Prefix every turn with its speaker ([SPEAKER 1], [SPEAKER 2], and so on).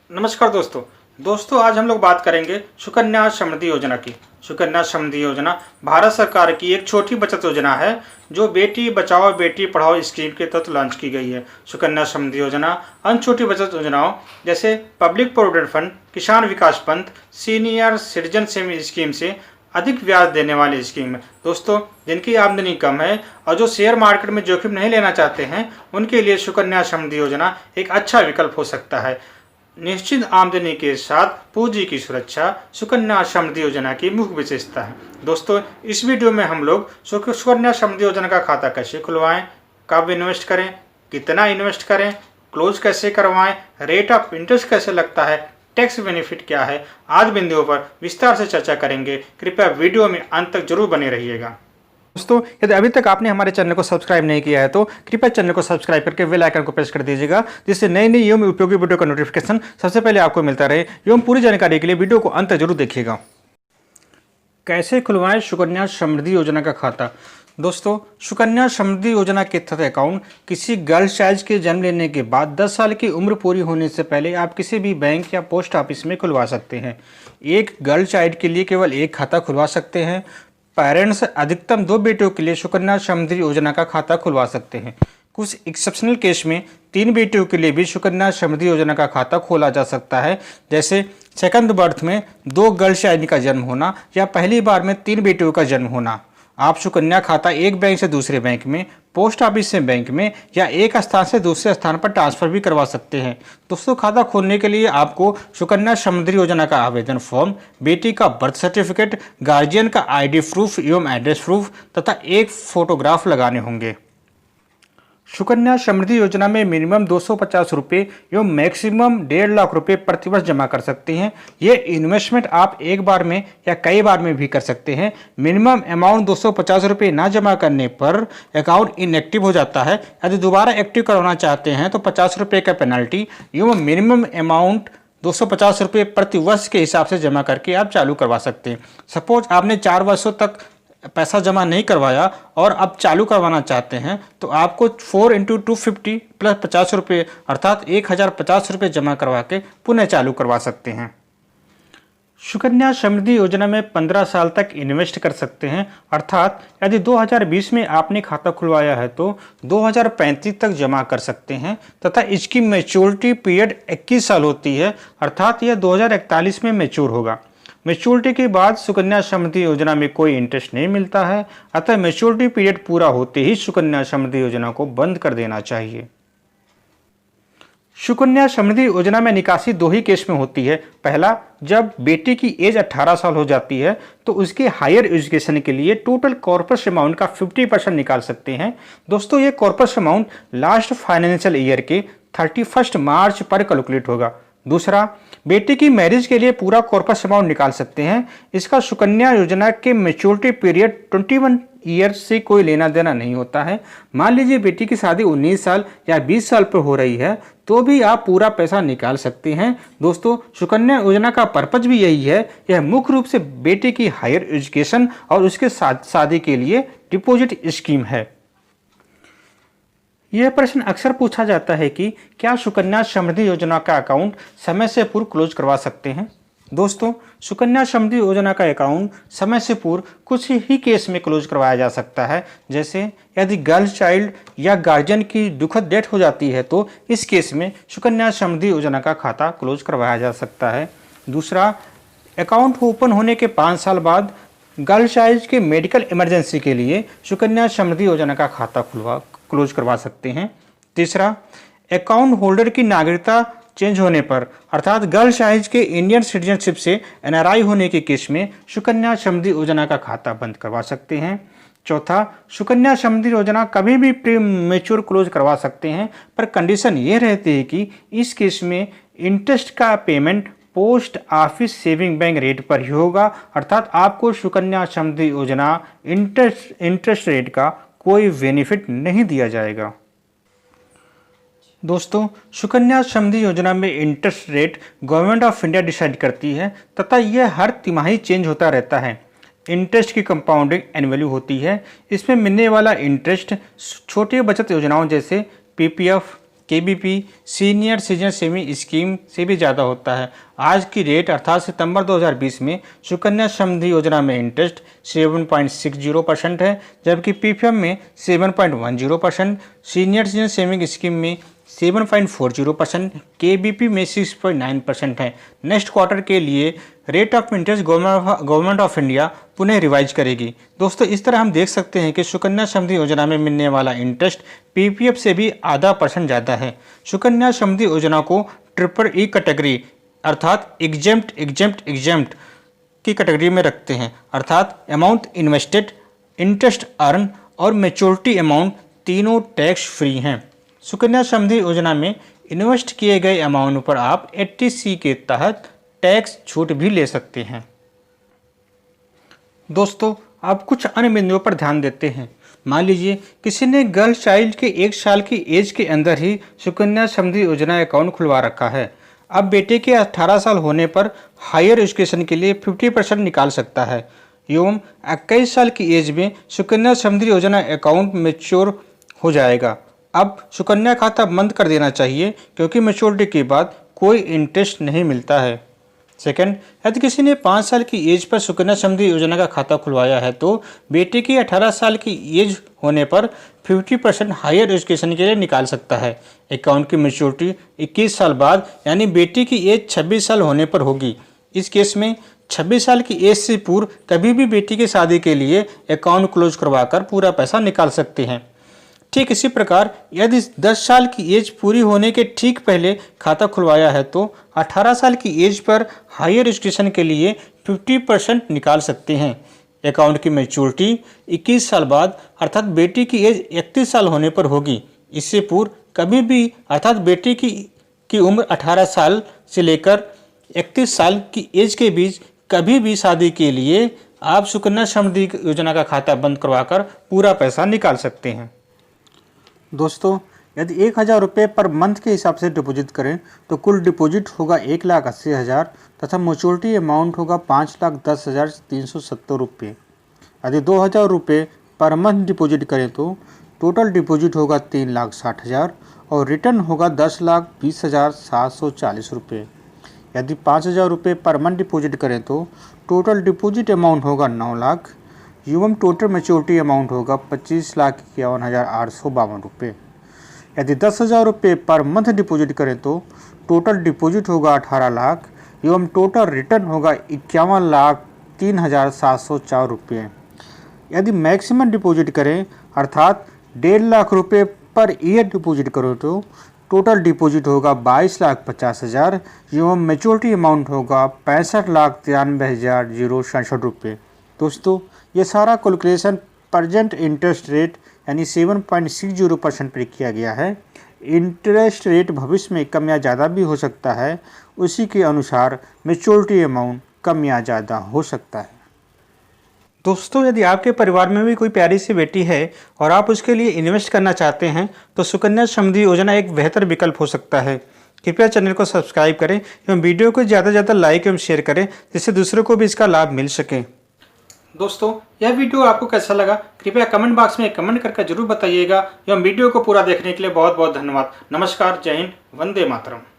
[SPEAKER 1] नमस्कार दोस्तों आज हम लोग बात करेंगे सुकन्या समृद्धि योजना की। सुकन्या समृद्धि योजना भारत सरकार की एक छोटी बचत योजना है जो बेटी बचाओ बेटी पढ़ाओ स्कीम के तहत लॉन्च की गई है। सुकन्या समृद्धि योजना अन्य छोटी बचत योजनाओं जैसे पब्लिक प्रोविडेंट फंड, किसान विकास पंथ, सीनियर सिटीजन सेविंग स्कीम से अधिक ब्याज देने वाली स्कीम है। दोस्तों, जिनकी आमदनी कम है और जो शेयर मार्केट में जोखिम नहीं लेना चाहते हैं उनके लिए सुकन्या समृद्धि योजना एक अच्छा विकल्प हो सकता है। निश्चित आमदनी के साथ पूंजी की सुरक्षा सुकन्या समृद्धि योजना की मुख्य विशेषता है। दोस्तों, इस वीडियो में हम लोग सुकन्या समृद्धि योजना का खाता कैसे खुलवाएं, कब इन्वेस्ट करें, कितना इन्वेस्ट करें, क्लोज कैसे करवाएं, रेट ऑफ इंटरेस्ट कैसे लगता है, टैक्स बेनिफिट क्या है, आज बिंदुओं पर विस्तार से चर्चा करेंगे। कृपया वीडियो में अंत तक जरूर बने रहिएगा। दोस्तों, यदि अभी तक आपने हमारे चैनल को सब्सक्राइब नहीं किया है तो कृपया चैनल को सब्सक्राइब करके बेल आइकन को प्रेस कर दीजिएगा, जिससे नई नई एवं उपयोगी वीडियो का नोटिफिकेशन सबसे पहले आपको मिलता रहे। एवं पूरी जानकारी के लिए वीडियो को अंत तक जरूर देखिएगा। कैसे खुलवाएं सुकन्या समृद्धि योजना का खाता। दोस्तों, सुकन्या समृद्धि योजना के तहत अकाउंट किसी गर्ल चाइल्ड के जन्म लेने के बाद 10 साल की उम्र पूरी होने से पहले आप किसी भी बैंक या पोस्ट ऑफिस में खुलवा सकते हैं। एक गर्ल चाइल्ड के लिए केवल एक खाता खुलवा सकते हैं। पेरेंट्स अधिकतम 2 बेटियों के लिए सुकन्या समृद्धि योजना का खाता खुलवा सकते हैं। कुछ एक्सेप्शनल केस में 3 बेटियों के लिए भी सुकन्या समृद्धि योजना का खाता खोला जा सकता है, जैसे सेकंड बर्थ में 2 गर्ल चाइल्ड का जन्म होना या पहली बार में 3 बेटियों का जन्म होना। आप सुकन्या खाता एक बैंक से दूसरे बैंक में, पोस्ट ऑफिस से बैंक में या एक स्थान से दूसरे स्थान पर ट्रांसफर भी करवा सकते हैं। दोस्तों, खाता खोलने के लिए आपको सुकन्या समृद्धि योजना का आवेदन फॉर्म, बेटी का बर्थ सर्टिफिकेट, गार्जियन का आईडी प्रूफ एवं एड्रेस प्रूफ तथा एक फोटोग्राफ लगाने होंगे। सुकन्या समृद्धि योजना में मिनिमम 250 रुपये एवं मैक्सिमम 1.5 लाख रुपये प्रतिवर्ष जमा कर सकते हैं। ये इन्वेस्टमेंट आप एक बार में या कई बार में भी कर सकते हैं। मिनिमम अमाउंट 250 रुपये ना जमा करने पर अकाउंट इनएक्टिव हो जाता है। यदि दोबारा एक्टिव करवाना चाहते हैं तो 50 रुपये का पेनल्टी एवं मिनिमम अमाउंट 250 रुपये प्रति वर्ष के हिसाब से जमा करके आप चालू करवा सकते हैं। सपोज आपने 4 वर्षों तक पैसा जमा नहीं करवाया और अब चालू करवाना चाहते हैं तो आपको 4 × 250 प्लस 50 रुपये अर्थात 1050 रुपये जमा करवा के पुनः चालू करवा सकते हैं। सुकन्या समृद्धि योजना में 15 साल तक इन्वेस्ट कर सकते हैं, अर्थात यदि 2020 में आपने खाता खुलवाया है तो 2035 तक जमा कर सकते हैं तथा इसकी मैच्योरिटी पीरियड 21 साल होती है, अर्थात यह 2041 में मैच्योर होगा। मैच्योरिटी के बाद सुकन्या समृद्धि योजना में कोई इंटरेस्ट नहीं मिलता है, अतः मैच्योरिटी पीरियड पूरा होते ही सुकन्या समृद्धि योजना को बंद कर देना चाहिए। सुकन्या समृद्धि योजना में निकासी 2 ही केस में होती है। पहला, जब बेटी की एज 18 साल हो जाती है तो उसके हायर एजुकेशन के लिए टोटल कॉर्पस अमाउंट का 50% निकाल सकते हैं। दोस्तों, ये corpus amount last financial year के 31 मार्च पर कैलकुलेट होगा। दूसरा, बेटी की मैरिज के लिए पूरा कॉर्पस अमाउंट निकाल सकते हैं। इसका सुकन्या योजना के मैच्योरिटी पीरियड 21 ईयर से कोई लेना देना नहीं होता है। मान लीजिए बेटी की शादी 19 साल या 20 साल पर हो रही है तो भी आप पूरा पैसा निकाल सकते हैं। दोस्तों, सुकन्या योजना का पर्पज भी यही है। यह मुख्य रूप से बेटी की हायर एजुकेशन और उसके शादी के लिए डिपॉजिट स्कीम है। यह प्रश्न अक्सर पूछा जाता है कि क्या सुकन्या समृद्धि योजना का अकाउंट समय से पूर्व क्लोज करवा सकते हैं। दोस्तों, सुकन्या समृद्धि योजना का अकाउंट समय से पूर्व कुछ ही केस में क्लोज करवाया जा सकता है, जैसे यदि गर्ल चाइल्ड या गार्जियन की दुखद डेथ हो जाती है तो इस केस में सुकन्या समृद्धि योजना का खाता क्लोज करवाया जा सकता है। दूसरा, अकाउंट ओपन होने के 5 साल बाद गर्ल चाइल्ड के मेडिकल इमरजेंसी के लिए सुकन्या समृद्धि योजना का खाता क्लोज करवा सकते हैं। तीसरा, अकाउंट होल्डर की नागरिकता चेंज होने पर अर्थात गर्ल चाइल्ड के इंडियन सिटीजनशिप से NRI होने के केस में सुकन्या समृद्धि योजना का खाता बंद करवा सकते हैं। चौथा, सुकन्या समृद्धि योजना कभी भी प्री मैच्योर क्लोज करवा सकते हैं, पर कंडीशन ये रहती है कि इस केस में इंटरेस्ट का payment post office saving bank rate पर ही होगा, अर्थात आपको सुकन्या समृद्धि योजना इंटरेस्ट रेट का कोई बेनिफिट नहीं दिया जाएगा। दोस्तों, सुकन्या समृद्धि योजना में interest rate government of India decide करती है तथा यह हर तिमाही चेंज होता रहता है। इंटरेस्ट की कंपाउंडिंग एनुअली होती है। इसमें मिलने वाला इंटरेस्ट छोटी बचत योजनाओं जैसे PPF, KBP senior citizen saving scheme से भी ज़्यादा होता है। आज की रेट अर्थात सितंबर 2020 में सुकन्या समृद्धि योजना में इंटरेस्ट 7.60% है, जबकि PPF में 7.10%, सीनियर सिटीजन सेविंग स्कीम में 7.40%, KBP में 6.9% है। नेक्स्ट क्वार्टर के लिए rate of interest government of India पुनः रिवाइज करेगी। दोस्तों, इस तरह हम देख सकते हैं कि सुकन्या समृद्धि योजना में मिलने वाला इंटरेस्ट PPF से भी आधा % ज़्यादा है। सुकन्या समृद्धि योजना को EEE कैटेगरी अर्थात एग्जेम्प्ट की कैटेगरी में रखते हैं, अर्थात अमाउंट इन्वेस्टेड, इंटरेस्ट अर्न और मैच्योरिटी अमाउंट तीनों टैक्स फ्री हैं। सुकन्या समृद्धि योजना में इन्वेस्ट किए गए अमाउंट पर आप 80C के तहत टैक्स छूट भी ले सकते हैं। दोस्तों, आप कुछ अन्य बिंदुओं पर ध्यान देते हैं। मान लीजिए किसी ने गर्ल चाइल्ड के 1 साल की एज के अंदर ही सुकन्या समृद्धि योजना अकाउंट खुलवा रखा है। अब बेटे के 18 साल होने पर हायर एजुकेशन के लिए 50% निकाल सकता है एवं 21 साल की एज में सुकन्या समृद्धि योजना अकाउंट मैच्योर हो जाएगा। अब सुकन्या खाता बंद कर देना चाहिए क्योंकि मैच्योरिटी के बाद कोई इंटरेस्ट नहीं मिलता है। सेकंड, यदि किसी ने 5 साल की एज पर सुकन्या समृद्धि योजना का खाता खुलवाया है तो बेटे की 18 साल की एज होने पर 50% हायर एजुकेशन के लिए निकाल सकता है। अकाउंट की मैच्योरिटी 21 साल बाद यानी बेटी की एज 26 साल होने पर होगी। इस केस में 26 साल की एज से पूर्व कभी भी बेटी की शादी के लिए अकाउंट क्लोज करवाकर पूरा पैसा निकाल सकते हैं। ठीक इसी प्रकार यदि 10 साल की एज पूरी होने के ठीक पहले खाता खुलवाया है तो 18 साल की एज पर हायर एजुकेशन के लिए 50% निकाल सकते हैं। अकाउंट की मैच्योरिटी 21 साल बाद अर्थात बेटी की एज 31 साल होने पर होगी। इससे पूर्व कभी भी अर्थात बेटी की उम्र 18 साल से लेकर 31 साल की एज के बीच कभी भी शादी के लिए आप सुकन्या समृद्धि योजना का खाता बंद करवाकर पूरा पैसा निकाल सकते हैं। दोस्तों, यदि 1000 रुपये पर मंथ के हिसाब से डिपॉजिट करें तो कुल डिपॉजिट होगा 1,80,000 तथा मैच्योरिटी अमाउंट होगा 5,10,370 रुपये। यदि 2000 रुपये पर मंथ डिपॉजिट करें तो टोटल डिपॉजिट होगा 3,60,000 और रिटर्न होगा 10,20,740 रुपये। यदि 5,000 रुपये पर मंथ डिपॉजिट करें तो टोटल डिपॉजिट अमाउंट होगा 9 लाख एवं टोटल मैच्योरिटी अमाउंट होगा 25,51,852 रुपये। यदि 10,000 रुपये पर मंथ डिपॉजिट करें तो टोटल डिपॉजिट होगा 18 लाख एवं टोटल रिटर्न होगा 51,03,704 रुपये। यदि मैक्सिमम डिपॉजिट करें अर्थात 1.5 लाख रुपये पर ईयर डिपॉजिट करो तो टोटल डिपॉजिट होगा 22,50,000 एवं मैच्योरिटी अमाउंट होगा 65,93,067 रुपये। दोस्तों, ये सारा कैलकुलेशन प्रेजेंट इंटरेस्ट रेट यानी 7.60% पर किया गया है। इंटरेस्ट रेट भविष्य में कम या ज़्यादा भी हो सकता है, उसी के अनुसार मैच्योरिटी अमाउंट कम या ज़्यादा हो सकता है। दोस्तों, यदि आपके परिवार में भी कोई प्यारी सी बेटी है और आप उसके लिए इन्वेस्ट करना चाहते हैं तो सुकन्या समृद्धि योजना एक बेहतर विकल्प हो सकता है। कृपया चैनल को सब्सक्राइब करें एवं वीडियो को ज़्यादा से ज़्यादा लाइक एवं शेयर करें जिससे दूसरों को भी इसका लाभ मिल सके। दोस्तों, यह वीडियो आपको कैसा लगा कृपया कमेंट बॉक्स में कमेंट करके जरूर बताइएगा एवं वीडियो को पूरा देखने के लिए बहुत बहुत धन्यवाद। नमस्कार, जय हिंद, वंदे मातरम।